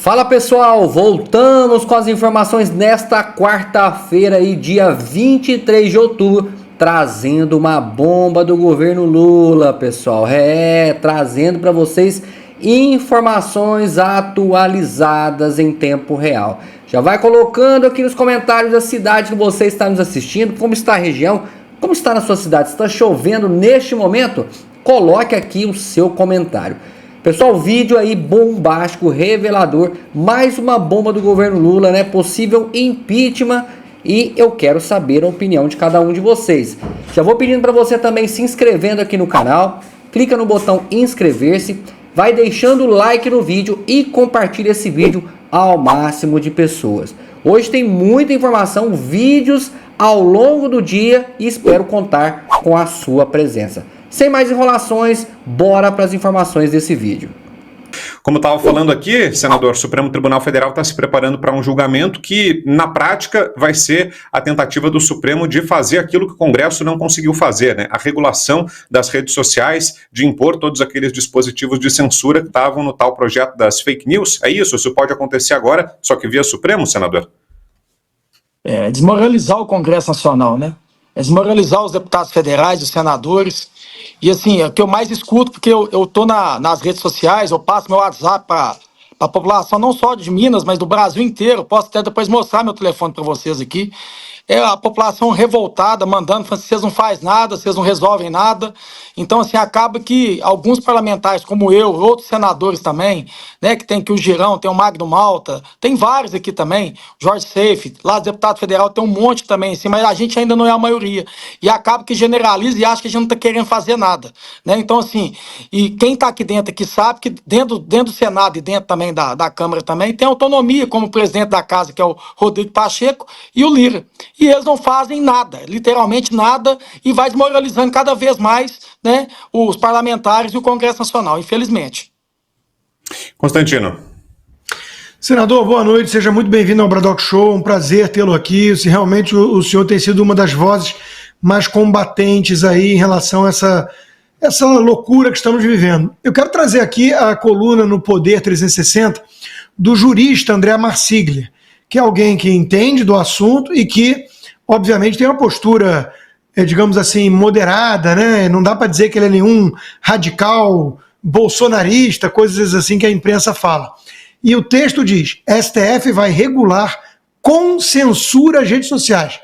Fala pessoal, voltamos com as informações nesta quarta-feira aí, dia 23 de outubro, trazendo uma bomba do governo Lula, pessoal. Trazendo para vocês informações atualizadas em tempo real. Já vai colocando aqui nos comentários da cidade que você está nos assistindo, como está a região, como está na sua cidade, está chovendo neste momento? Coloque aqui o seu comentário. Pessoal, vídeo aí bombástico, revelador, mais uma bomba do governo Lula, né? Possível impeachment, e eu quero saber a opinião de cada um de vocês. Já vou pedindo para você também se inscrevendo aqui no canal, clica no botão inscrever-se, vai deixando o like no vídeo e compartilha esse vídeo ao máximo de pessoas. Hoje tem muita informação, vídeos ao longo do dia e espero contar com a sua presença. Sem mais enrolações, bora para as informações desse vídeo. Como estava falando aqui, senador, o Supremo Tribunal Federal está se preparando para um julgamento que, na prática, vai ser a tentativa do Supremo de fazer aquilo que o Congresso não conseguiu fazer, né? A regulação das redes sociais, de impor todos aqueles dispositivos de censura que estavam no tal projeto das fake news. É isso? Isso pode acontecer agora, só que via Supremo, senador? Desmoralizar o Congresso Nacional, né? Desmoralizar os deputados federais, os senadores. E assim, é o que eu mais escuto, porque eu tô nas redes sociais, eu passo meu WhatsApp para a população, não só de Minas, mas do Brasil inteiro. Eu posso até depois mostrar meu telefone para vocês aqui. É a população revoltada, mandando, falando, vocês não fazem nada, vocês não resolvem nada. Então, assim, acaba que alguns parlamentares, como eu, outros senadores também, né, que tem aqui o Girão, tem o Magno Malta, tem vários aqui também, Jorge Seife, lá deputado federal tem um monte também, assim, mas a gente ainda não é a maioria. E acaba que generaliza e acha que a gente não está querendo fazer nada, né? Então, assim, e quem está aqui dentro aqui sabe que dentro do Senado e dentro também da Câmara também, tem autonomia, como o presidente da casa, que é o Rodrigo Pacheco, e o Lira. E eles não fazem nada, literalmente nada, e vai desmoralizando cada vez mais, né, os parlamentares e o Congresso Nacional, infelizmente. Constantino. Senador, boa noite, seja muito bem-vindo ao Bradock Show, um prazer tê-lo aqui. Realmente o senhor tem sido uma das vozes mais combatentes aí em relação a essa loucura que estamos vivendo. Eu quero trazer aqui a coluna no Poder 360 do jurista André Marsiglia, que é alguém que entende do assunto e que, obviamente, tem uma postura, digamos assim, moderada, né? Não dá para dizer que ele é nenhum radical bolsonarista, coisas assim que a imprensa fala. E o texto diz: STF vai regular com censura as redes sociais.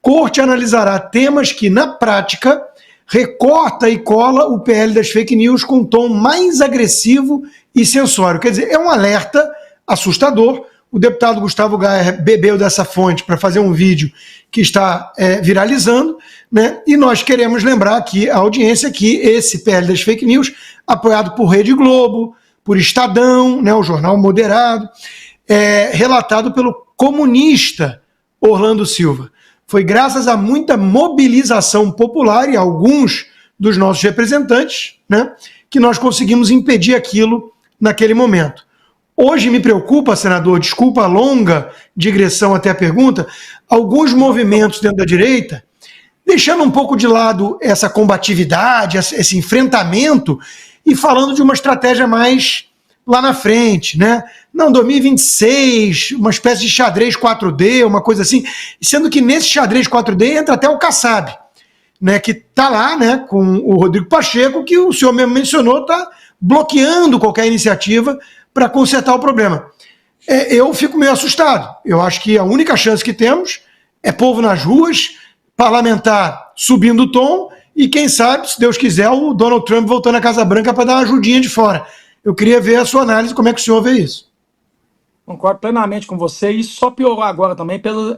Corte analisará temas que, na prática, recorta e cola o PL das fake news com um tom mais agressivo e censório. Quer dizer, é um alerta assustador. O deputado Gustavo Gaia bebeu dessa fonte para fazer um vídeo que está viralizando, né? E nós queremos lembrar aqui a audiência que esse PL das fake news, apoiado por Rede Globo, por Estadão, né, o jornal moderado, relatado pelo comunista Orlando Silva. Foi graças a muita mobilização popular e alguns dos nossos representantes, né, que nós conseguimos impedir aquilo naquele momento. Hoje me preocupa, senador, desculpa a longa digressão até a pergunta, alguns movimentos dentro da direita, deixando um pouco de lado essa combatividade, esse enfrentamento, e falando de uma estratégia mais lá na frente, né? Não, 2026, uma espécie de xadrez 4D, uma coisa assim, sendo que nesse xadrez 4D entra até o Kassab, né, que está lá, né, com o Rodrigo Pacheco, que o senhor mesmo mencionou, está bloqueando qualquer iniciativa para consertar o problema. Eu fico meio assustado. Eu acho que a única chance que temos é povo nas ruas, parlamentar subindo o tom e, quem sabe, se Deus quiser, o Donald Trump voltando à Casa Branca para dar uma ajudinha de fora. Eu queria ver a sua análise, como é que o senhor vê isso. Concordo plenamente com você, e isso só piorou agora também pelas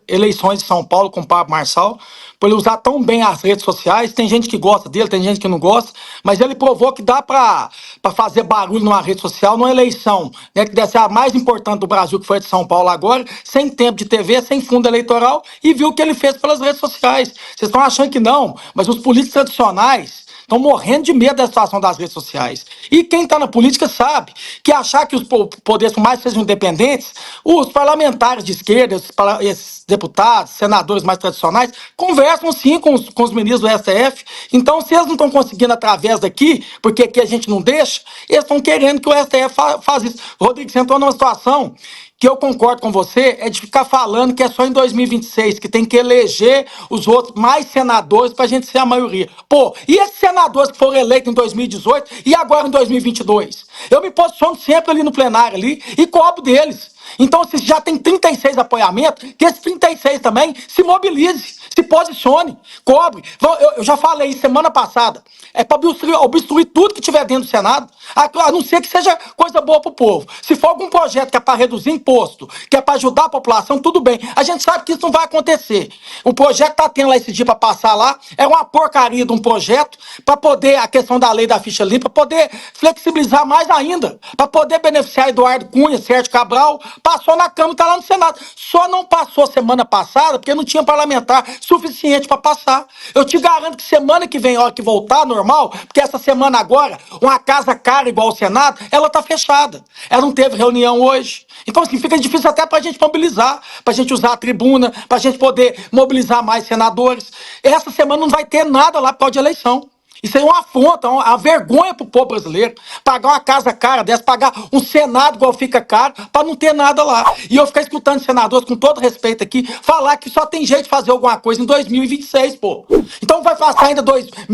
eleições de São Paulo com o Pablo Marçal, por ele usar tão bem as redes sociais. Tem gente que gosta dele, tem gente que não gosta, mas ele provou que dá para fazer barulho numa rede social, numa eleição, né, que deve ser a mais importante do Brasil, que foi a de São Paulo agora, sem tempo de TV, sem fundo eleitoral, e viu o que ele fez pelas redes sociais. Vocês estão achando que não, mas os políticos tradicionais estão morrendo de medo da situação das redes sociais. E quem está na política sabe que achar que os poderes, por mais que sejam independentes, os parlamentares de esquerda, esses deputados, senadores mais tradicionais, conversam sim com os ministros do STF. Então, se eles não estão conseguindo através daqui, porque aqui a gente não deixa, eles estão querendo que o STF faça isso. Rodrigo, você entrou numa situação que eu concordo com você, é de ficar falando que é só em 2026, que tem que eleger os outros mais senadores pra gente ser a maioria. Pô, e esses senadores que foram eleitos em 2018 e agora em 2022? Eu me posiciono sempre ali no plenário ali e cobro deles. Então, se já tem 36 apoiamentos, que esses 36 também se mobilize, se posicione, cobre. Eu já falei semana passada, é para obstruir tudo que tiver dentro do Senado, a não ser que seja coisa boa para o povo. Se for algum projeto que é para reduzir imposto, que é para ajudar a população, tudo bem. A gente sabe que isso não vai acontecer. O projeto que está tendo lá esse dia para passar lá é uma porcaria de um projeto para poder, a questão da lei da ficha limpa, para poder flexibilizar mais ainda, para poder beneficiar Eduardo Cunha, Sérgio Cabral. Passou na Câmara e está lá no Senado. Só não passou semana passada porque não tinha parlamentar suficiente para passar. Eu te garanto que semana que vem, a hora que voltar normal, porque essa semana agora, uma casa cara igual o Senado, ela está fechada. Ela não teve reunião hoje. Então, assim, fica difícil até para a gente mobilizar, para a gente usar a tribuna, para a gente poder mobilizar mais senadores. Essa semana não vai ter nada lá por causa de eleição. Isso aí é uma afronta, uma vergonha pro povo brasileiro. Pagar uma casa cara dessa, pagar um Senado igual fica caro, para não ter nada lá. E eu ficar escutando senadores, com todo respeito aqui, falar que só tem jeito de fazer alguma coisa em 2026, pô. Então vai passar ainda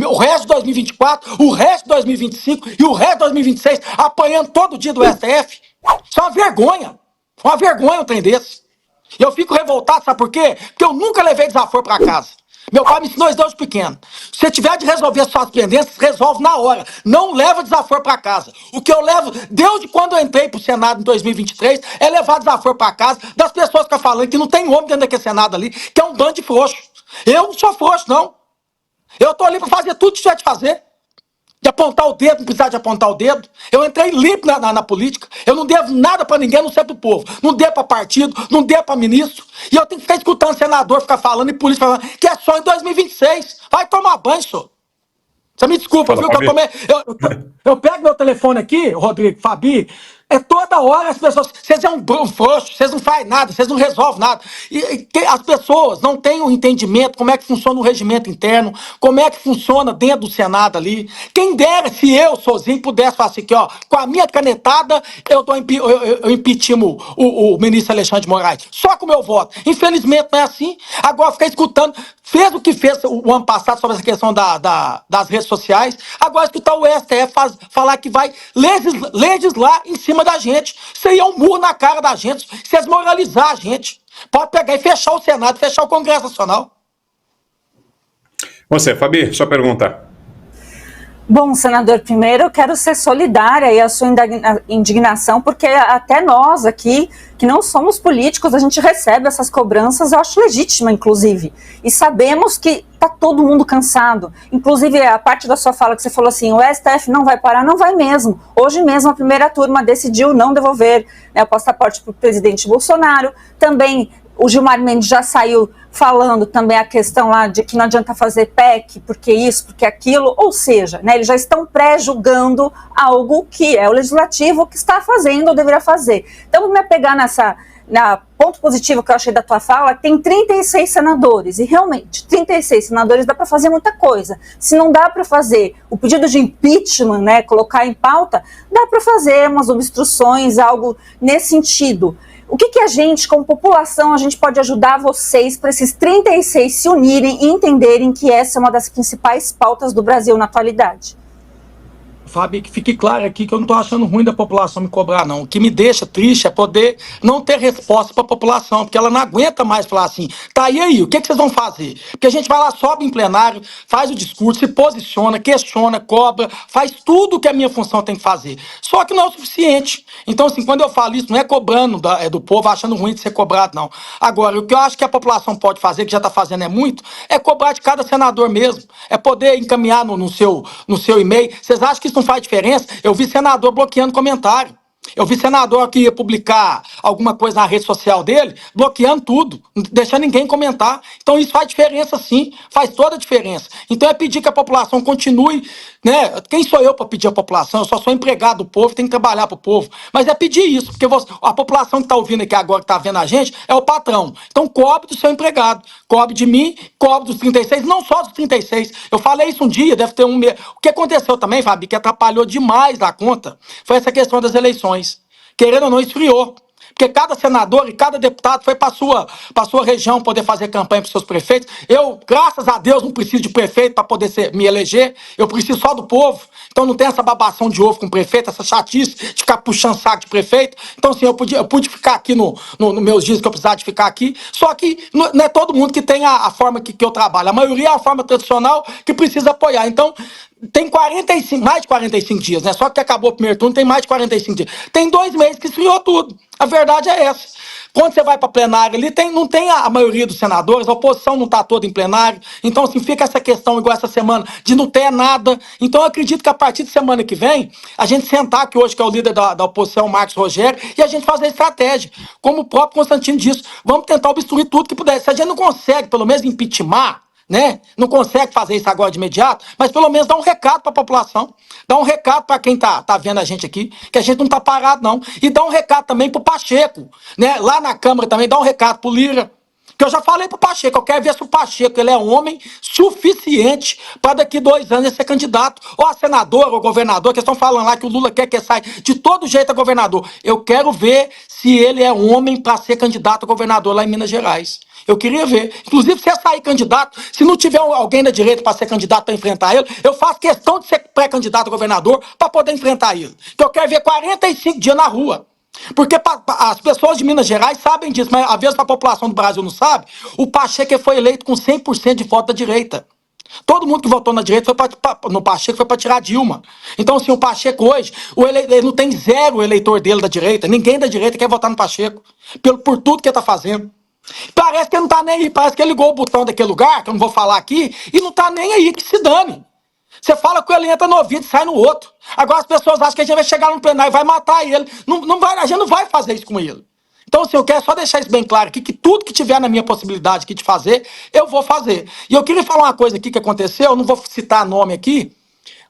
o resto de 2024, o resto de 2025 e o resto de 2026 apanhando todo dia do STF. Isso é uma vergonha. Uma vergonha um trem desse. E eu fico revoltado, sabe por quê? Porque eu nunca levei desaforo para casa. Meu pai me ensinou isso desde pequeno. Se você tiver de resolver suas pendências, resolve na hora. Não leva desaforo para casa. O que eu levo, desde quando eu entrei pro Senado em 2023, é levar desaforo para casa das pessoas que estão falando que não tem homem dentro daquele Senado ali, que é um bando de frouxo. Eu não sou frouxo, não. Eu tô ali para fazer tudo que tiver de fazer. De apontar o dedo, não precisar de apontar o dedo. Eu entrei limpo na política. Eu não devo nada pra ninguém, não sei pro povo. Não devo pra partido, não devo pra ministro. E eu tenho que ficar escutando senador ficar falando e polícia falando que é só em 2026. Vai tomar banho, senhor. Você me desculpa, viu? Que eu pego meu telefone aqui, Rodrigo, Fabi, é toda hora as pessoas. Vocês é um frouxo, vocês não fazem nada, vocês não resolvem nada. As pessoas não têm um entendimento como é que funciona o regimento interno, como é que funciona dentro do Senado ali. Quem dera se eu sozinho pudesse fazer aqui, ó, com a minha canetada, eu impeachimo o ministro Alexandre de Moraes. Só com o meu voto. Infelizmente não é assim. Agora ficar escutando. Fez o que fez o ano passado sobre essa questão das redes sociais. Agora escutar o STF falar que vai legislar em cima da gente. Isso aí é um murro na cara da gente. Isso é desmoralizar a gente. Pode pegar e fechar o Senado, fechar o Congresso Nacional. Você, Fabi, sua pergunta. Bom, senador, primeiro eu quero ser solidária e a sua indignação, porque até nós aqui, que não somos políticos, a gente recebe essas cobranças, eu acho legítima, inclusive. E sabemos que está todo mundo cansado. Inclusive, a parte da sua fala que você falou assim, o STF não vai parar, não vai mesmo. Hoje mesmo a primeira turma decidiu não devolver, né, o passaporte para o presidente Bolsonaro. Também o Gilmar Mendes já saiu falando também a questão lá de que não adianta fazer PEC, porque isso, porque aquilo, ou seja, né, eles já estão pré-julgando algo que é o legislativo que está fazendo ou deveria fazer. Então, vou me apegar na ponto positivo que eu achei da tua fala, tem 36 senadores, e realmente, 36 senadores dá para fazer muita coisa. Se não dá para fazer o pedido de impeachment, né, colocar em pauta, dá para fazer umas obstruções, algo nesse sentido. O que a gente, como população, a gente pode ajudar vocês para esses 36 se unirem e entenderem que essa é uma das principais pautas do Brasil na atualidade? Fábio, que fique claro aqui que eu não estou achando ruim da população me cobrar, não. O que me deixa triste é poder não ter resposta para a população, porque ela não aguenta mais falar assim, tá, e aí, o que vocês vão fazer? Porque a gente vai lá, sobe em plenário, faz o discurso, se posiciona, questiona, cobra, faz tudo o que a minha função tem que fazer. Só que não é o suficiente. Então, assim, quando eu falo isso, não é cobrando do povo, achando ruim de ser cobrado, não. Agora, o que eu acho que a população pode fazer, que já está fazendo muito, é cobrar de cada senador mesmo. É poder encaminhar no seu e-mail. Vocês acham que isso não faz diferença? Eu vi senador bloqueando comentário. Eu vi senador que ia publicar alguma coisa na rede social dele, bloqueando tudo, não deixando ninguém comentar. Então isso faz diferença sim, faz toda a diferença. Então é pedir que a população continue, né? Quem sou eu para pedir à população? Eu só sou empregado do povo, tenho que trabalhar para o povo. Mas é pedir isso, porque a população que está ouvindo aqui agora, que está vendo a gente, é o patrão. Então cobre do seu empregado, cobre de mim, cobre dos 36, não só dos 36. Eu falei isso um dia, deve ter um mês. O que aconteceu também, Fabi, que atrapalhou demais da conta, foi essa questão das eleições. Querendo ou não, esfriou. Porque cada senador e cada deputado foi para a sua região poder fazer campanha para os seus prefeitos. Eu, graças a Deus, não preciso de prefeito para poder me eleger. Eu preciso só do povo. Então não tem essa babação de ovo com o prefeito, essa chatice de ficar puxando saco de prefeito. Então, assim, eu pude ficar aqui nos meus dias que eu precisava de ficar aqui. Só que não é todo mundo que tem a forma que eu trabalho. A maioria é a forma tradicional que precisa apoiar. Então, tem mais de 45 dias, né? Só que acabou o primeiro turno, tem mais de 45 dias. Tem 2 meses que esfriou tudo. A verdade é essa. Quando você vai para plenário ali, não tem a maioria dos senadores, a oposição não está toda em plenário. Então, assim, fica essa questão, igual essa semana, de não ter nada. Então, eu acredito que a partir de semana que vem, a gente sentar aqui hoje, que é o líder da oposição, Marcos Rogério, e a gente fazer estratégia. Como o próprio Constantino disse, vamos tentar obstruir tudo que puder. Se a gente não consegue, pelo menos, impeachment, né? Não consegue fazer isso agora de imediato, mas pelo menos dá um recado para a população, dá um recado para quem tá vendo a gente aqui, que a gente não tá parado não, e dá um recado também pro Pacheco, né? Lá na Câmara também dá um recado pro Lira, que eu já falei pro Pacheco, eu quero ver se o Pacheco ele é homem suficiente para daqui 2 anos ele ser candidato, ou a senadora, ou governador, que estão falando lá que o Lula quer que saia de todo jeito a governador. Eu quero ver se ele é homem para ser candidato a governador lá em Minas Gerais. Eu queria ver. Inclusive, se eu sair candidato, se não tiver alguém da direita para ser candidato para enfrentar ele, eu faço questão de ser pré-candidato a governador para poder enfrentar ele. Então, eu quero ver 45 dias na rua. Porque as pessoas de Minas Gerais sabem disso, mas às vezes a população do Brasil não sabe. O Pacheco foi eleito com 100% de voto da direita. Todo mundo que votou na direita no Pacheco foi para tirar a Dilma. Então, assim, o Pacheco hoje, ele não tem 0 eleitor dele da direita. Ninguém da direita quer votar no Pacheco. Por tudo que ele está fazendo. Parece que ele não tá nem aí, parece que ele ligou o botão daquele lugar, que eu não vou falar aqui, e não tá nem aí, que se dane. Você fala com ele, entra no ouvido e sai no outro. Agora as pessoas acham que a gente vai chegar no plenário e vai matar ele. Não vai, a gente não vai fazer isso com ele. Então, assim, eu quero só deixar isso bem claro aqui, que tudo que tiver na minha possibilidade aqui de fazer, eu vou fazer. E eu queria falar uma coisa aqui que aconteceu, eu não vou citar nome aqui,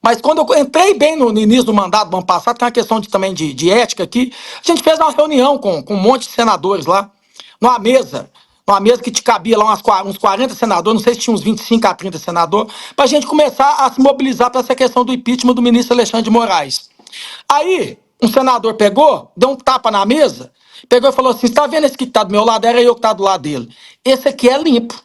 mas quando eu entrei bem no início do mandato do ano passado, tem uma questão também de ética aqui, a gente fez uma reunião com um monte de senadores lá, numa mesa que te cabia lá uns 40 senadores, não sei se tinha uns 25 a 30 senadores, para a gente começar a se mobilizar para essa questão do impeachment do ministro Alexandre de Moraes. Aí, um senador pegou, deu um tapa na mesa, pegou e falou assim, você tá vendo esse que tá do meu lado? Era eu que tá do lado dele. Esse aqui é limpo.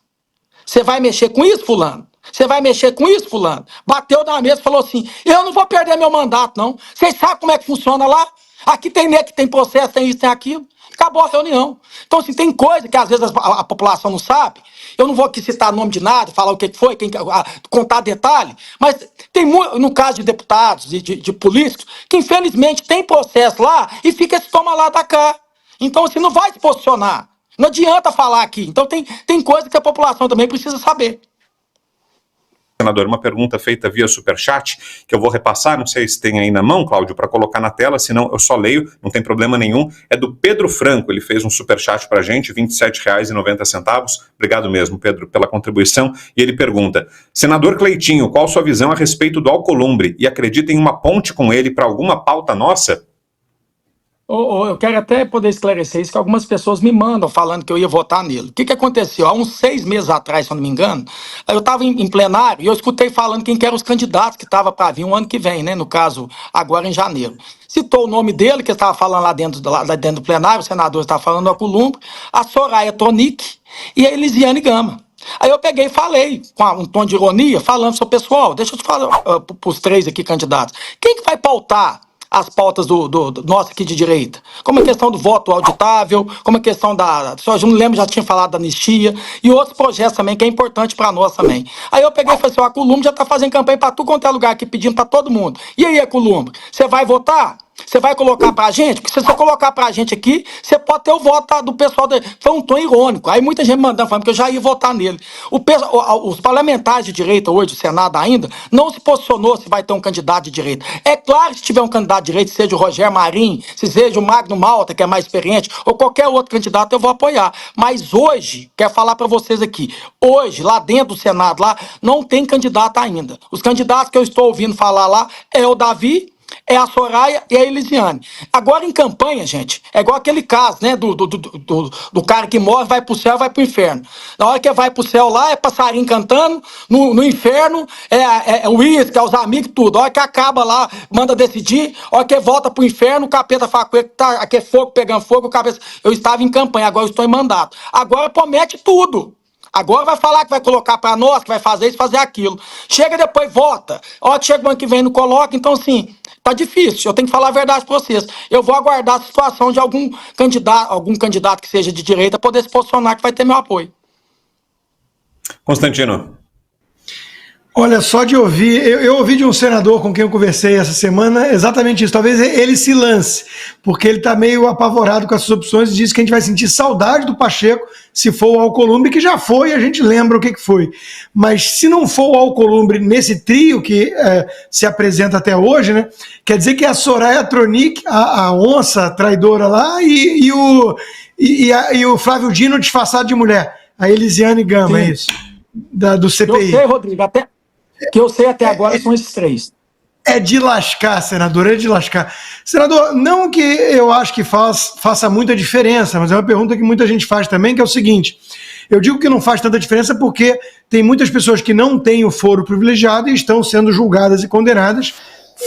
Você vai mexer com isso, fulano? Você vai mexer com isso, fulano? Bateu na mesa e falou assim, eu não vou perder meu mandato, não. Vocês sabem como é que funciona lá? Aqui tem que tem processo, tem isso, tem aquilo. Acabou a reunião. Então, assim, tem coisa que às vezes a população não sabe. Eu não vou aqui citar nome de nada, falar o que foi, contar detalhe, mas tem no caso de deputados e de políticos, que infelizmente tem processo lá e fica esse toma lá da cá. Então, assim, não vai se posicionar. Não adianta falar aqui. Então, tem coisa que a população também precisa saber. Senador, uma pergunta feita via superchat, que eu vou repassar, não sei se tem aí na mão, Cláudio, para colocar na tela, senão eu só leio, não tem problema nenhum. É do Pedro Franco, ele fez um superchat para a gente, R$ 27,90. Obrigado mesmo, Pedro, pela contribuição. E ele pergunta, senador Cleitinho, qual sua visão a respeito do Alcolumbre? E acredita em uma ponte com ele para alguma pauta nossa? Eu quero até poder esclarecer isso, que algumas pessoas me mandam falando que eu ia votar nele. O que aconteceu? Há uns 6 meses atrás, se eu não me engano, eu estava em plenário e eu escutei falando quem que eram os candidatos que estavam para vir um ano que vem, né? No caso, agora em janeiro. Citou o nome dele, que estava falando lá dentro do plenário, o senador estava falando do Alcolumbre, a Soraya Tronic e a Elisiane Gama. Aí eu peguei e falei, com um tom de ironia, falando, seu pessoal, deixa eu te falar para os 3 aqui candidatos, quem que vai pautar as pautas do nosso aqui de direita, como a questão do voto auditável, como a questão eu não lembro, já tinha falado da anistia, e outros projetos também, que é importante para nós também. Aí eu peguei e falei assim, o Alcolumbre já está fazendo campanha para tudo quanto é lugar aqui, pedindo para todo mundo. E aí, Alcolumbre, você vai votar? Você vai colocar pra gente? Porque se você colocar pra gente aqui, você pode ter o voto do pessoal. Foi um tom irônico. Aí muita gente mandando, falando que eu já ia votar nele. Os parlamentares de direita hoje, o Senado ainda, não se posicionou se vai ter um candidato de direita. É claro que se tiver um candidato de direita, seja o Rogério Marinho, se seja o Magno Malta, que é mais experiente, ou qualquer outro candidato, eu vou apoiar. Mas hoje, quero falar pra vocês aqui, hoje, lá dentro do Senado, lá, não tem candidato ainda. Os candidatos que eu estou ouvindo falar lá é o Davi, é a Soraya e a Elisiane. Agora em campanha, gente, é igual aquele caso, né, do cara que morre, vai pro céu, vai pro inferno. Na hora que vai pro céu lá, é passarinho cantando, no inferno é o uísque, é os amigos, tudo. A hora que acaba lá, manda decidir, a hora que volta pro inferno, o capeta fala com ele, tá, aqui é fogo pegando fogo, o capeta, eu estava em campanha, agora eu estou em mandato. Agora promete tudo. Agora vai falar que vai colocar pra nós, que vai fazer isso, fazer aquilo. Chega depois, vota. A hora que chega o ano que vem, não coloca, então assim... Tá difícil, eu tenho que falar a verdade para vocês. Eu vou aguardar a situação de algum candidato que seja de direita poder se posicionar que vai ter meu apoio. Constantino. Olha, só de ouvir, eu ouvi de um senador com quem eu conversei essa semana exatamente isso. Talvez ele se lance, porque ele está meio apavorado com essas opções e diz que a gente vai sentir saudade do Pacheco se for o Alcolumbre, que já foi, a gente lembra o que foi. Mas se não for o Alcolumbre nesse trio que se apresenta até hoje, né, quer dizer que a Soraya Tronic, a onça traidora lá, e o Flávio Dino disfarçado de mulher, a Elisiane Gama, Sim. é isso? Do CPI. Eu sei, Rodrigo, que eu sei até agora são esses três. É de lascar, senador, é de lascar. Senador, não que eu acho que faça muita diferença, mas é uma pergunta que muita gente faz também, que é o seguinte: eu digo que não faz tanta diferença porque tem muitas pessoas que não têm o foro privilegiado e estão sendo julgadas e condenadas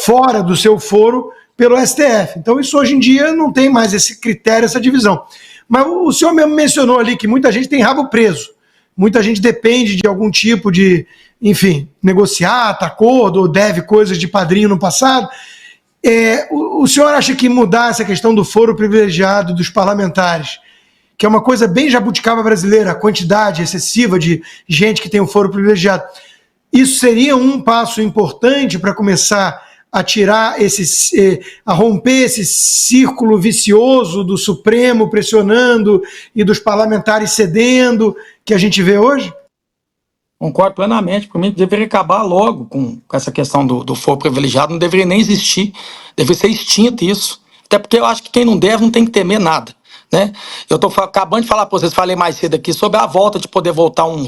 fora do seu foro pelo STF. Então isso hoje em dia não tem mais esse critério, essa divisão. Mas o senhor mesmo mencionou ali que muita gente tem rabo preso. Muita gente depende de algum tipo de, enfim, negociata, acordo, ou deve coisas de padrinho no passado. O senhor acha que mudar essa questão do foro privilegiado dos parlamentares, que é uma coisa bem jabuticaba brasileira, a quantidade excessiva de gente que tem um foro privilegiado, isso seria um passo importante para começar a tirar a romper esse círculo vicioso do Supremo pressionando e dos parlamentares cedendo que a gente vê hoje? Concordo plenamente. Para mim, deveria acabar logo com essa questão do foro privilegiado, não deveria nem existir, deveria ser extinto isso. Até porque eu acho que quem não deve não tem que temer nada, né? Eu estou acabando de falar para vocês, falei mais cedo aqui, sobre a volta de poder voltar um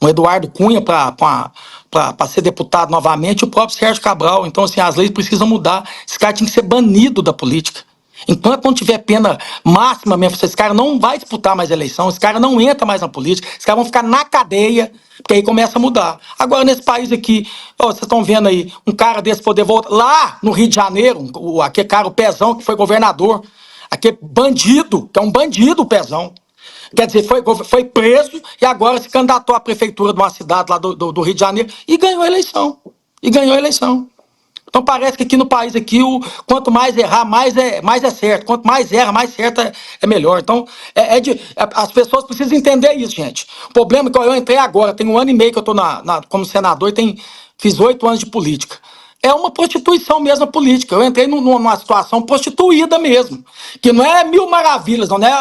Eduardo Cunha para ser deputado novamente, e o próprio Sérgio Cabral. Então, assim, as leis precisam mudar. Esse cara tinha que ser banido da política. Enquanto não tiver pena máxima mesmo, esse cara não vai disputar mais eleição, esse cara não entra mais na política, esses caras vão ficar na cadeia, porque aí começa a mudar. Agora, nesse país aqui, vocês estão vendo aí, um cara desse poder voltar, lá no Rio de Janeiro, aquele cara, o Pezão, que foi governador, aquele bandido, que é um bandido o Pezão, quer dizer, foi preso e agora se candidatou à prefeitura de uma cidade lá do Rio de Janeiro e ganhou a eleição. Então parece que aqui no país, quanto mais errar, mais é certo. Quanto mais erra, mais certo é melhor. Então, as pessoas precisam entender isso, gente. O problema é que eu entrei agora, tem 1 ano e meio que eu estou como senador e fiz 8 anos de política. É uma prostituição mesmo a política. Eu entrei numa situação prostituída mesmo. Que não é Mil Maravilhas, não é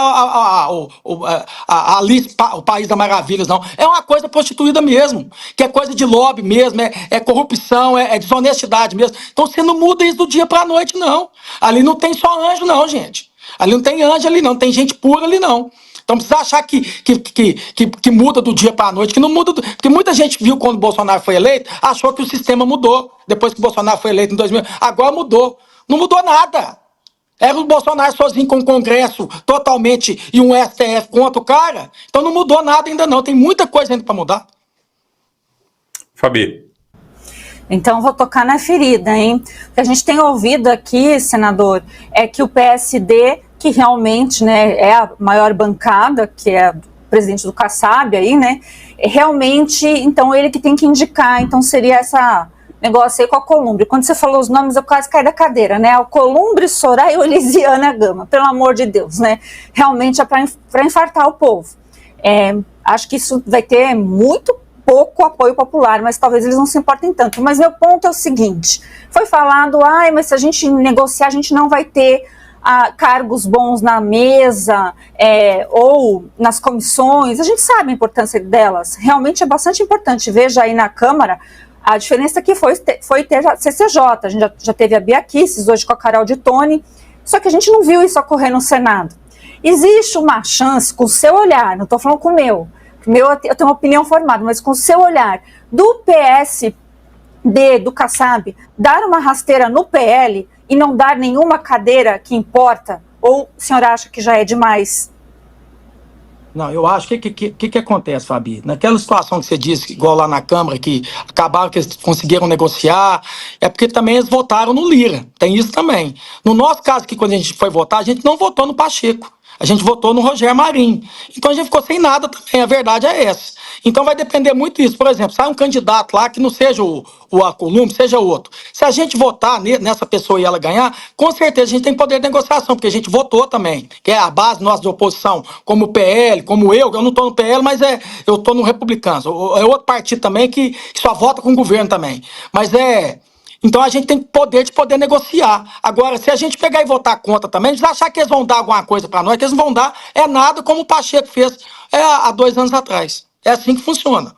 Alice, o País das Maravilhas, não. É uma coisa prostituída mesmo. Que é coisa de lobby mesmo, é corrupção, é desonestidade mesmo. Então você não muda isso do dia para a noite, não. Ali não tem só anjo, não, gente. Ali não tem anjo ali, não. Tem gente pura ali, não. Então precisa achar que muda do dia para a noite, que não muda. Porque muita gente viu quando o Bolsonaro foi eleito, achou que o sistema mudou. Depois que o Bolsonaro foi eleito em 2000, agora mudou. Não mudou nada. Era o Bolsonaro sozinho com o Congresso totalmente e um STF contra o cara. Então não mudou nada ainda não. Tem muita coisa ainda para mudar. Fabi. Então vou tocar na ferida, hein? O que a gente tem ouvido aqui, senador, é que o PSD, que realmente, né, é a maior bancada, que é o presidente do Kassab aí, né, realmente, então ele que tem que indicar, então seria essa negócio aí com a Alcolumbre. Quando você falou os nomes, eu quase caí da cadeira, né, Alcolumbre, Soraya e Elisiane Gama, pelo amor de Deus, né, realmente é para infartar o povo. Acho que isso vai ter muito pouco apoio popular, mas talvez eles não se importem tanto. Mas meu ponto é o seguinte, foi falado, mas se a gente negociar, a gente não vai ter cargos bons na mesa ou nas comissões. A gente sabe a importância delas, realmente é bastante importante. Veja aí na Câmara, a diferença que foi ter a CCJ, a gente já teve a Bia Kicis, hoje com a Carol de Tone, só que a gente não viu isso ocorrer no Senado. Existe uma chance, com o seu olhar, não estou falando com o meu, eu tenho uma opinião formada, mas com o seu olhar, do PSD, do Kassab, dar uma rasteira no PL e não dar nenhuma cadeira que importa? Ou o senhor acha que já é demais? Não, eu acho que acontece, Fabi? Naquela situação que você disse, igual lá na Câmara, que acabaram que eles conseguiram negociar, é porque também eles votaram no Lira. Tem isso também. No nosso caso, que quando a gente foi votar, a gente não votou no Pacheco. A gente votou no Rogério Marinho. Então a gente ficou sem nada também, a verdade é essa. Então vai depender muito disso. Por exemplo, sai um candidato lá que não seja o Alcolumbre, seja outro. Se a gente votar nessa pessoa e ela ganhar, com certeza a gente tem poder de negociação, porque a gente votou também, que é a base nossa de oposição, como o PL, como eu não estou no PL, mas eu estou no Republicanos. É outro partido também que só vota com o governo também. Então a gente tem poder negociar. Agora, se a gente pegar e votar contra também, a gente achar que eles vão dar alguma coisa para nós, que eles não vão dar nada como o Pacheco fez há 2 anos atrás. É assim que funciona.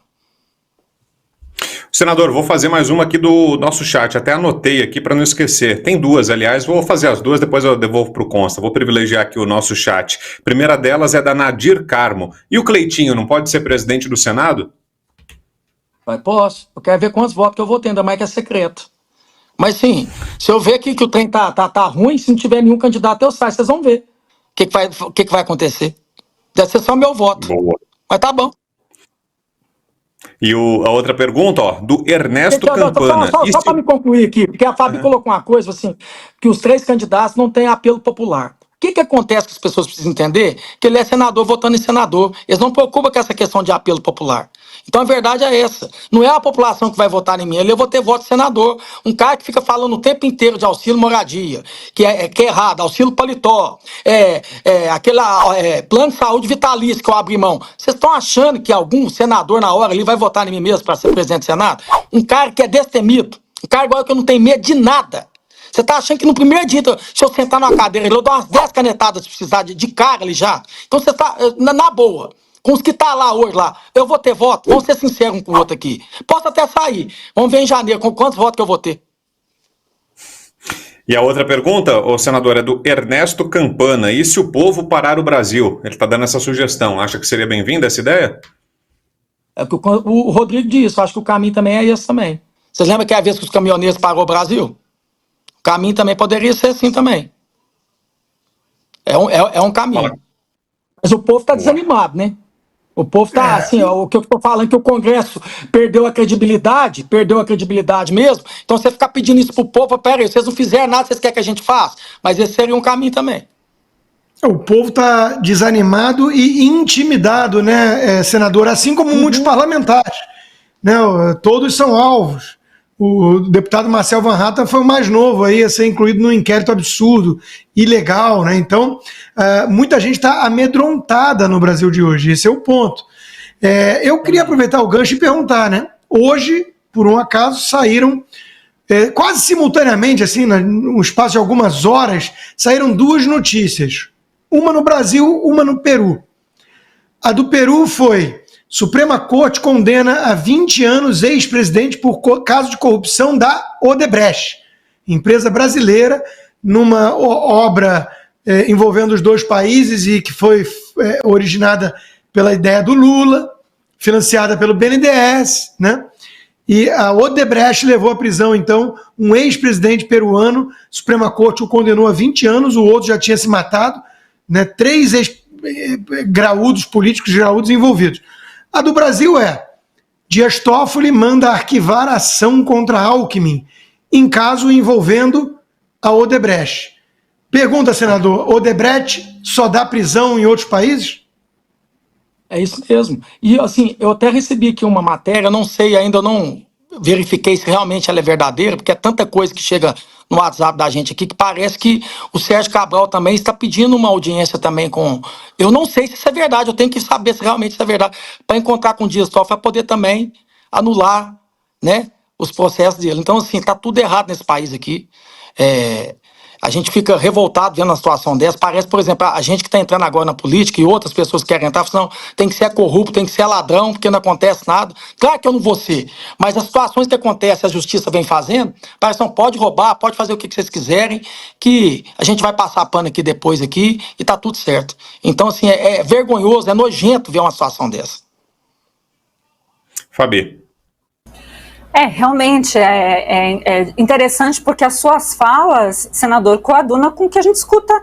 Senador, vou fazer mais uma aqui do nosso chat, até anotei aqui para não esquecer. Tem 2, aliás, vou fazer as 2, depois eu devolvo para o Consta. Vou privilegiar aqui o nosso chat. A primeira delas é da Nadir Carmo. E o Cleitinho não pode ser presidente do Senado? Posso. Eu quero ver quantos votos que eu vou ter, ainda mais que é secreto. Mas sim, se eu ver que o trem tá ruim, se não tiver nenhum candidato, eu saio, vocês vão ver o que vai acontecer. Deve ser só meu voto. Boa. Mas tá bom. E a outra pergunta, do Ernesto Campana. Só para me concluir aqui, porque a Fabi colocou uma coisa assim, que os 3 candidatos não têm apelo popular. O que acontece que as pessoas precisam entender? Que ele é senador votando em senador. Eles não preocupam com essa questão de apelo popular. Então a verdade é essa. Não é a população que vai votar em mim, eu vou ter voto de senador. Um cara que fica falando o tempo inteiro de auxílio moradia, que é errado, auxílio paletó, plano de saúde vitalício que eu abri mão. Vocês estão achando que algum senador na hora ali vai votar em mim mesmo para ser presidente do Senado? Um cara que é destemido, um cara igual que eu não tenho medo de nada. Você tá achando que no primeiro dia, se eu sentar numa cadeira, eu dou umas 10 canetadas se precisar de cara ali já. Então você tá, na boa, com os que tá lá hoje lá, eu vou ter voto, vamos ser sinceros um com o outro aqui. Posso até sair, vamos ver em janeiro com quantos votos que eu vou ter. E a outra pergunta, senador, é do Ernesto Campana. E se o povo parar o Brasil? Ele tá dando essa sugestão. Acha que seria bem-vinda essa ideia? É o que o Rodrigo disse, eu acho que o caminho também é esse também. Vocês lembram que é a vez que os caminhoneiros parou o Brasil? O caminho também poderia ser assim também. É um caminho. Fala. Mas o povo está desanimado, né? O povo está assim, o que eu estou falando que o Congresso perdeu a credibilidade mesmo. Então você ficar pedindo isso pro povo, peraí, vocês não fizeram nada, vocês querem que a gente faça? Mas esse seria um caminho também. O povo está desanimado e intimidado, né, senador? Assim como muitos parlamentares, né? Todos são alvos. O deputado Marcel Van Hatten foi o mais novo aí a ser incluído num inquérito absurdo, ilegal, né? Então, muita gente está amedrontada no Brasil de hoje, esse é o ponto. Eu queria aproveitar o gancho e perguntar, né? Hoje, por um acaso, saíram, quase simultaneamente, assim, no espaço de algumas horas, saíram 2 notícias. Uma no Brasil, uma no Peru. A do Peru foi: Suprema Corte condena a 20 anos ex-presidente por caso de corrupção da Odebrecht, empresa brasileira, numa obra envolvendo os 2 países e que foi originada pela ideia do Lula, financiada pelo BNDES, né? E a Odebrecht levou à prisão, então, um ex-presidente peruano. A Suprema Corte o condenou a 20 anos, o outro já tinha se matado, né? 3 ex-graúdos, políticos graúdos envolvidos. A do Brasil é: Dias Toffoli manda arquivar a ação contra Alckmin em caso envolvendo a Odebrecht. Pergunta, senador, Odebrecht só dá prisão em outros países? É isso mesmo. E assim, eu até recebi aqui uma matéria, não sei ainda, verifiquei se realmente ela é verdadeira, porque é tanta coisa que chega no WhatsApp da gente aqui que parece que o Sérgio Cabral também está pedindo uma audiência também com... Eu não sei se isso é verdade, eu tenho que saber se realmente isso é verdade, para encontrar com o Dias Toffoli, para poder também anular, né, os processos dele. Então, assim, tá tudo errado nesse país aqui. A gente fica revoltado vendo uma situação dessa. Parece, por exemplo, a gente que está entrando agora na política e outras pessoas que querem entrar, falam, não, tem que ser corrupto, tem que ser ladrão, porque não acontece nada. Claro que eu não vou ser, mas as situações que acontecem, a justiça vem fazendo, parece que não pode roubar, pode fazer o que vocês quiserem, que a gente vai passar pano aqui depois aqui e tá tudo certo. Então, assim, é vergonhoso, é nojento ver uma situação dessa. Fabi. Realmente é interessante porque as suas falas, senador, coadunam com o que a gente escuta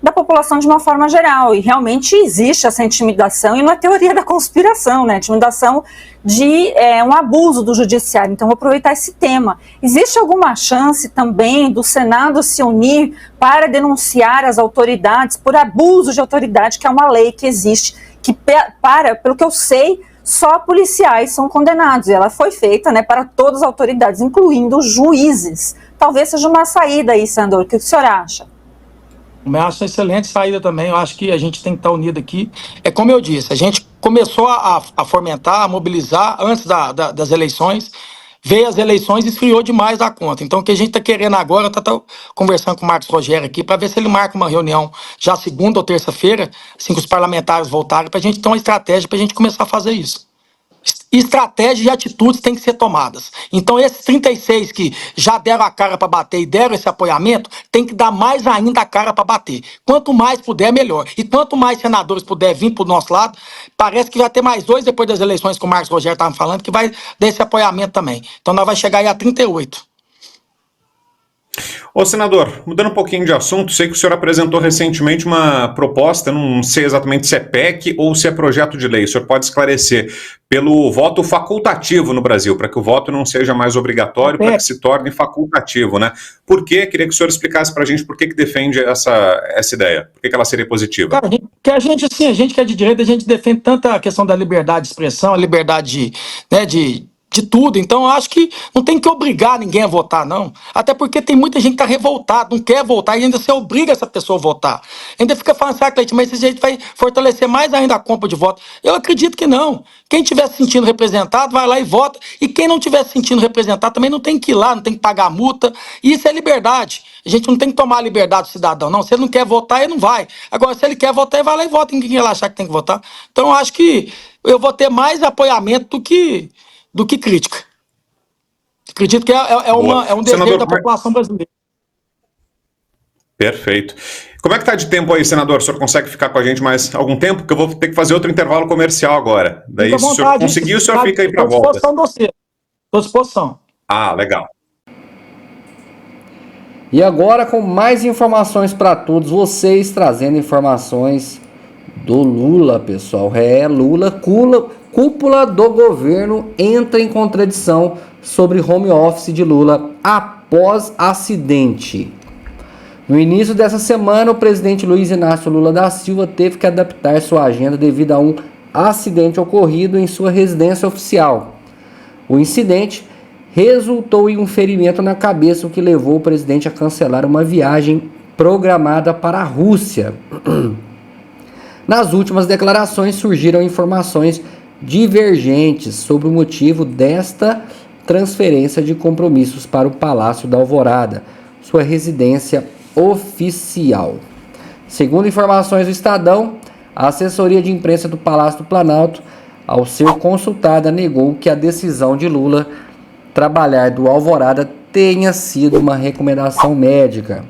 da população de uma forma geral, e realmente existe essa intimidação, e não é teoria da conspiração, né? Intimidação de um abuso do judiciário. Então, vou aproveitar esse tema. Existe alguma chance também do Senado se unir para denunciar as autoridades por abuso de autoridade, que é uma lei que existe, que, pelo que eu sei, só policiais são condenados, e ela foi feita, né, para todas as autoridades, incluindo os juízes. Talvez seja uma saída aí, senador. O que o senhor acha? Eu acho uma excelente saída também. Eu acho que a gente tem que estar unido aqui. É como eu disse, a gente começou a fomentar, a mobilizar antes das eleições, veio as eleições e esfriou demais da conta. Então, o que a gente está querendo agora, eu estou conversando com o Marcos Rogério aqui, para ver se ele marca uma reunião já segunda ou terça-feira, assim que os parlamentares voltarem, para a gente ter uma estratégia para a gente começar a fazer isso. Estratégia e atitudes têm que ser tomadas. Então, esses 36 que já deram a cara para bater e deram esse apoiamento, tem que dar mais ainda a cara para bater. Quanto mais puder, melhor. E quanto mais senadores puder vir para o nosso lado, parece que vai ter mais 2 depois das eleições que o Marcos Rogério estava falando, que vai dar esse apoiamento também. Então, nós vamos chegar aí a 38. Ô, senador, mudando um pouquinho de assunto, sei que o senhor apresentou recentemente uma proposta, não sei exatamente se é PEC ou se é projeto de lei, o senhor pode esclarecer, pelo voto facultativo no Brasil, para que o voto não seja mais obrigatório, para que se torne facultativo, né? Por quê? Queria que o senhor explicasse para a gente por que defende essa ideia, por que ela seria positiva. Cara, a gente que é de direita, a gente defende tanto a questão da liberdade de expressão, a liberdade de tudo. Então, eu acho que não tem que obrigar ninguém a votar, não. Até porque tem muita gente que está revoltada, não quer votar, e ainda você obriga essa pessoa a votar. Ainda fica falando, sabe, Cleiton, mas esse jeito vai fortalecer mais ainda a compra de voto. Eu acredito que não. Quem estiver se sentindo representado, vai lá e vota. E quem não estiver se sentindo representado, também não tem que ir lá, não tem que pagar multa. E isso é liberdade. A gente não tem que tomar a liberdade do cidadão, não. Se ele não quer votar, ele não vai. Agora, se ele quer votar, ele vai lá e vota em quem ele achar que tem que votar. Então, eu acho que eu vou ter mais apoiamento do que crítica. Acredito que é um desejo da população brasileira. Perfeito. Como é que está de tempo aí, senador? O senhor consegue ficar com a gente mais algum tempo? Porque eu vou ter que fazer outro intervalo comercial agora. Daí, se o senhor conseguir, o senhor fica aí para a volta. Estou à disposição de você. Estou à disposição. Ah, legal. E agora com mais informações para todos vocês, trazendo informações do Lula, pessoal. Lula, cúpula do governo entra em contradição sobre home office de Lula após acidente. No início dessa semana, o presidente Luiz Inácio Lula da Silva teve que adaptar sua agenda devido a um acidente ocorrido em sua residência oficial. O incidente resultou em um ferimento na cabeça, o que levou o presidente a cancelar uma viagem programada para a Rússia. Nas últimas declarações surgiram informações divergentes sobre o motivo desta transferência de compromissos para o Palácio da Alvorada, sua residência oficial. Segundo informações do Estadão, a assessoria de imprensa do Palácio do Planalto, ao ser consultada, negou que a decisão de Lula trabalhar do Alvorada tenha sido uma recomendação médica.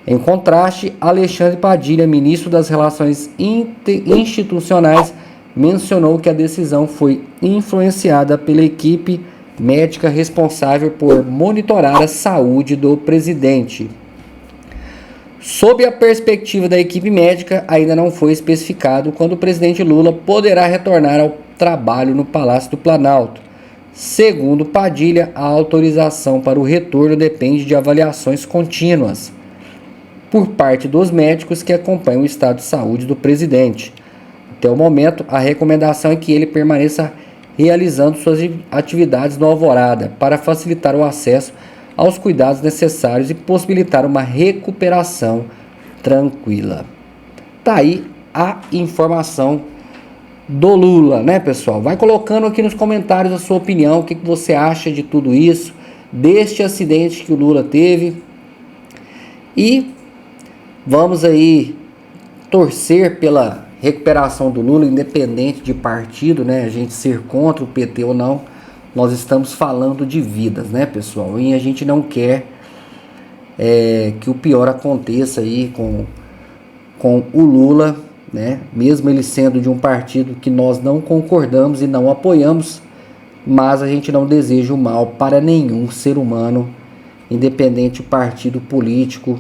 Em contraste, Alexandre Padilha, ministro das Relações Institucionais, mencionou que a decisão foi influenciada pela equipe médica responsável por monitorar a saúde do presidente. Sob a perspectiva da equipe médica, ainda não foi especificado quando o presidente Lula poderá retornar ao trabalho no Palácio do Planalto. Segundo Padilha, a autorização para o retorno depende de avaliações contínuas por parte dos médicos que acompanham o estado de saúde do presidente. Até o momento, a recomendação é que ele permaneça realizando suas atividades no Alvorada para facilitar o acesso aos cuidados necessários e possibilitar uma recuperação tranquila. Tá aí a informação do Lula, né, pessoal? Vai colocando aqui nos comentários a sua opinião, o que você acha de tudo isso, deste acidente que o Lula teve. E vamos aí torcer pela recuperação do Lula, independente de partido, né? A gente ser contra o PT ou não, nós estamos falando de vidas, né, pessoal? E a gente não quer que o pior aconteça aí com o Lula, né? Mesmo ele sendo de um partido que nós não concordamos e não apoiamos, mas a gente não deseja o mal para nenhum ser humano, independente do partido político,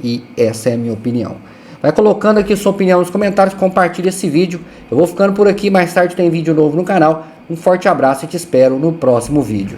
e essa é a minha opinião. Vai colocando aqui sua opinião nos comentários, compartilha esse vídeo. Eu vou ficando por aqui, mais tarde tem vídeo novo no canal. Um forte abraço e te espero no próximo vídeo.